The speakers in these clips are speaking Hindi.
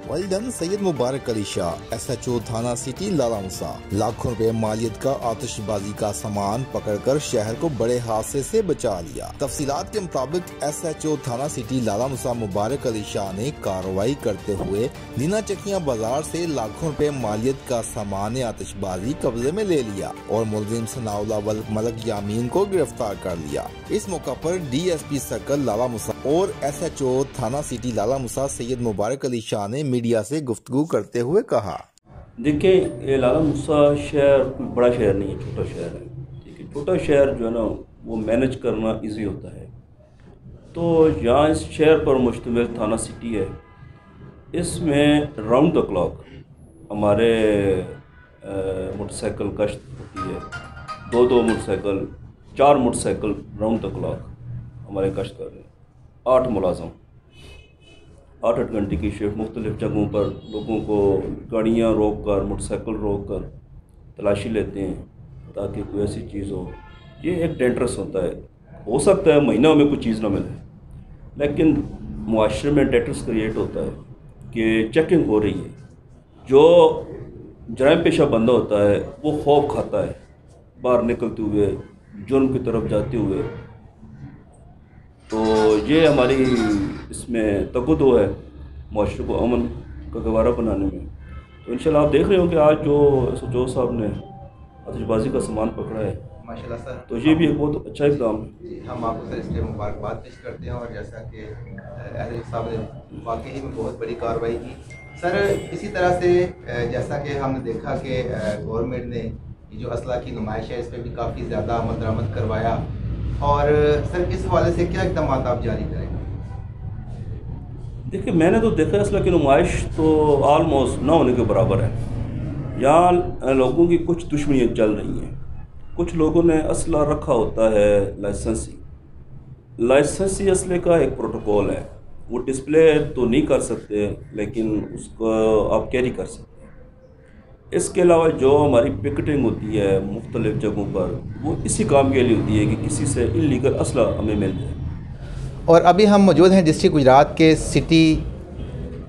वालिदैन सैयद मुबारक अली शाह SHO थाना सिटी लाला मूसा लाखों रुपए मालियत का आतिशबाजी का सामान पकड़कर शहर को बड़े हादसे से बचा लिया। तफसीलात के मुताबिक SHO थाना सिटी लाला मूसा मुबारक अली शाह ने कार्रवाई करते हुए नीना चकिया बाजार से लाखों रुपए मालियत का सामान आतिशबाजी कब्जे में ले लिया और मुलजिम सनाउल्लाह मलक यामीन को गिरफ्तार कर लिया। इस मौका पर DSP सर्कल लाला मूसा और SHO थाना सिटी लाला मूसा सैयद मुबारक अली शाह ने मीडिया से गुफ्तगू करते हुए कहा, देखिए ये लाला मूसा शहर कोई बड़ा शहर नहीं है, छोटा शहर है। ठीक है, छोटा शहर जो है ना वो मैनेज करना इजी होता है। तो यहाँ इस शहर पर मुश्तमिल थाना सिटी है, इसमें राउंड द क्लॉक हमारे मोटरसाइकिल गश्त होती है। दो motorcycle 4 motorcycle round the clock हमारे गश्त कर रहे हैं। 8 मुलाजम 8 घंटे की शिफ्ट मुख्तलिफ़ जगहों पर लोगों को गाड़ियाँ रोक कर मोटरसाइकिल रोक कर तलाशी लेते हैं ताकि कोई ऐसी चीज़ हो। ये एक डेंजरस होता है। हो सकता है महीनों में कोई चीज़ ना मिले, लेकिन मुआशरे में डेंजरस क्रिएट होता है कि चेकिंग हो रही है। जो जराइम पेशा बंदा होता है वो खौफ खाता है बाहर निकलते हुए, जुर्म की तरफ जाते हुए। तो ये हमारी इसमें तकदो है मुआशरे को अमन का गवारा बनाने में। तो इंशाल्लाह आप देख रहे हो कि आज जो SHO साहब ने आतिशबाजी का सामान पकड़ा है माशाल्लाह सर, तो ये भी एक बहुत अच्छा इक़दाम है। हम आपको सर इसलिए मुबारकबाद पेश करते हैं। और जैसा कि साहब ने वाकई में बहुत बड़ी कार्रवाई की सर। इसी तरह से जैसा कि हमने देखा कि गवर्नमेंट ने ये जो असला की नुमाइश है इस पर भी काफ़ी ज़्यादा अमल दरामद करवाया। और सर इस हवाले से क्या इक़दाम आप जारी करेंगे? देखिए मैंने तो देखा असला की नुमाइश तो आलमोस्ट ना होने के बराबर है। यहाँ लोगों की कुछ दुश्मनियाँ चल रही हैं। कुछ लोगों ने असला रखा होता है लाइसेंसी असले का एक प्रोटोकॉल है। वो डिस्प्ले तो नहीं कर सकते लेकिन उसको आप कैरी कर सकते हैं। इसके अलावा जो हमारी पिकेटिंग होती है मुख्तलिफ़ जगहों पर वो इसी काम के लिए होती है कि किसी से इल्लीगल असला हमें मिल जाए। और अभी हम मौजूद हैं डिस्ट्रिक्ट गुजरात के सिटी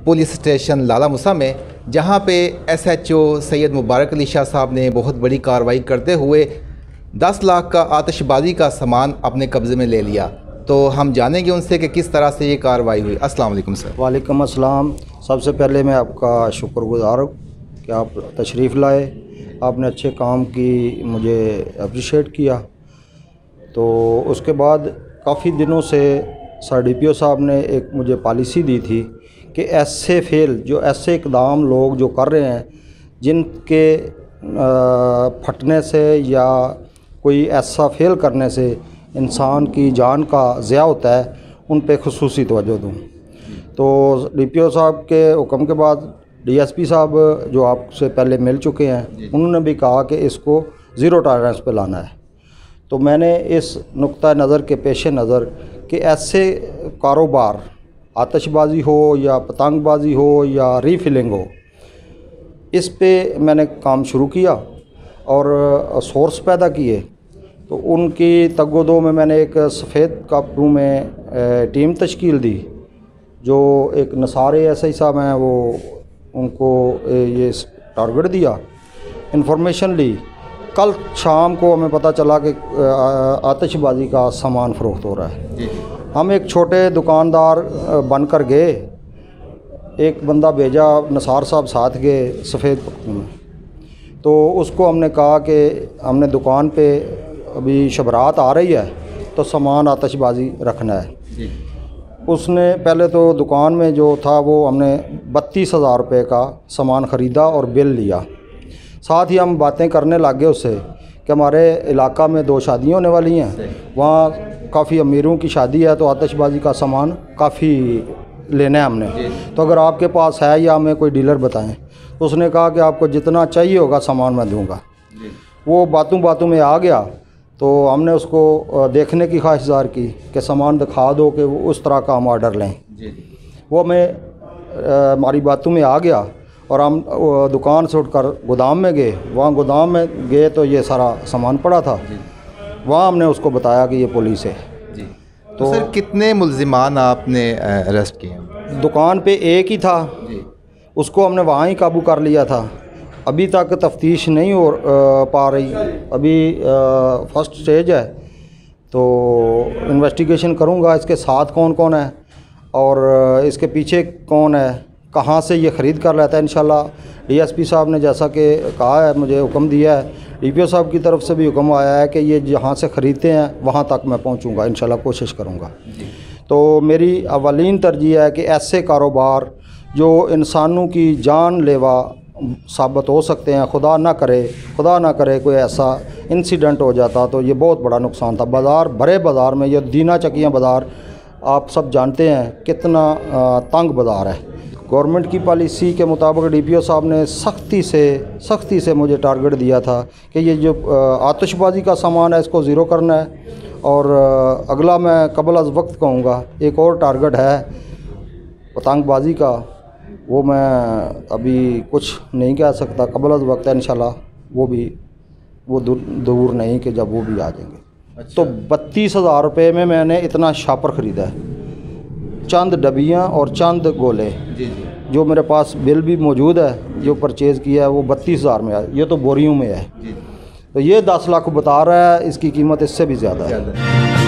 पुलिस स्टेशन लाला मूसा में, जहां पे SHO सैयद मुबारक अली शाह साहब ने बहुत बड़ी कार्रवाई करते हुए 10 लाख का आतिशबाजी का सामान अपने कब्ज़े में ले लिया। तो हम जानेंगे उनसे कि किस तरह से ये कार्रवाई हुई। अस्सलाम वालेकुम सर। वालेकुम अस्सलाम। सबसे पहले मैं आपका शुक्रगुज़ार हूँ कि आप तशरीफ़ लाए, आपने अच्छे काम की मुझे अप्रिशिएट किया। तो उसके बाद काफ़ी दिनों से सर DPO साहब ने एक मुझे पॉलिसी दी थी कि ऐसे इक़दाम लोग जो कर रहे हैं जिनके फटने से या कोई ऐसा फेल करने से इंसान की जान का ज़िया होता है, उन पे खुसूसी तवज्जो दूँ। तो DPO साहब के हुक्म के बाद DSP साहब जो आपसे पहले मिल चुके हैं उन्होंने भी कहा कि इसको ज़ीरो टॉलरेंस पे लाना है। तो मैंने इस नुक्ता नज़र के पेश नज़र कि ऐसे कारोबार आतिशबाजी हो या पतंगबाजी हो या रीफिलिंग हो, इस पे मैंने काम शुरू किया और सोर्स पैदा किए। तो उनकी तगोदो में मैंने एक सफ़ेद काबरू में टीम तश्कील दी। जो एक नसारे SI साहब हैं वो उनको ये टारगेट दिया, इन्फॉर्मेशन ली। कल शाम को हमें पता चला कि आतिशबाजी का सामान फ़रोख्त हो रहा है। हम एक छोटे दुकानदार बनकर गए, एक बंदा भेजा, नसार साहब साथ गए सफ़ेद पक्कू में। तो उसको हमने कहा कि हमने दुकान पे अभी शबरात आ रही है तो सामान आतिशबाजी रखना है। उसने पहले तो दुकान में जो था वो हमने 32,000 रुपये का सामान ख़रीदा और बिल लिया। साथ ही हम बातें करने लग गए उससे कि हमारे इलाका में 2 शादियाँ होने वाली हैं, वहाँ काफ़ी अमीरों की शादी है तो आतिशबाजी का सामान काफ़ी लेना है हमने, तो अगर आपके पास है या हमें कोई डीलर बताएं। तो उसने कहा कि आपको जितना चाहिए होगा सामान मैं दूँगा। वो बातों में आ गया तो हमने उसको देखने की ख्वाहिश ज़ाहिर की कि सामान दिखा दो कि वो उस तरह का हम ऑर्डर लें। वो हमें हमारी बातों में आ गया और हम दुकान से उठकर गोदाम में गए। वहाँ गोदाम में गए तो ये सारा सामान पड़ा था। वहाँ हमने उसको बताया कि ये पुलिस है। तो सर कितने मुल्जिमान आपने अरेस्ट किए? दुकान पे एक ही था उसको हमने वहाँ ही काबू कर लिया था। अभी तक तफ्तीश नहीं हो पा रही, अभी फर्स्ट स्टेज है, तो इन्वेस्टिगेशन करूँगा इसके साथ कौन कौन है और इसके पीछे कौन है, कहाँ से ये ख़रीद कर लेता है। इंशाल्लाह डीएसपी साहब ने जैसा कि कहा है, मुझे हुक्म दिया है, डीपीओ साहब की तरफ से भी हुक्म आया है कि ये जहाँ से ख़रीदते हैं वहाँ तक मैं पहुँचूँगा, इंशाल्लाह कोशिश करूँगा। तो मेरी अवलीन तरजीह है कि ऐसे कारोबार जो इंसानों की जानलेवा साबित हो सकते हैं, खुदा ना करे कोई ऐसा इंसिडेंट हो जाता तो ये बहुत बड़ा नुकसान था। बाज़ार, भरे बाज़ार में, ये दीना चकियाँ बाज़ार आप सब जानते हैं कितना तंग बाज़ार है। गवर्नमेंट की पॉलिसी के मुताबिक डीपीओ साहब ने सख्ती से मुझे टारगेट दिया था कि ये जो आतिशबाज़ी का सामान है इसको ज़ीरो करना है। और अगला मैं कबल अज़ वक्त कहूँगा, एक और टारगेट है पतंगबाज़ी का, वो मैं अभी कुछ नहीं कह सकता, कबल अज़ वक्त है इंशाल्लाह, वो दूर नहीं कि जब वो भी आ जाएंगे। अच्छा। तो 32,000 रुपये में मैंने इतना शापर ख़रीदा है, चंद डबियाँ और चंद गोले। जी। जो मेरे पास बिल भी मौजूद है, जो परचेज़ किया है वो 32,000 में है, ये तो बोरियों में है। जी। तो ये 10 लाख बता रहा है, इसकी कीमत इससे भी ज़्यादा है।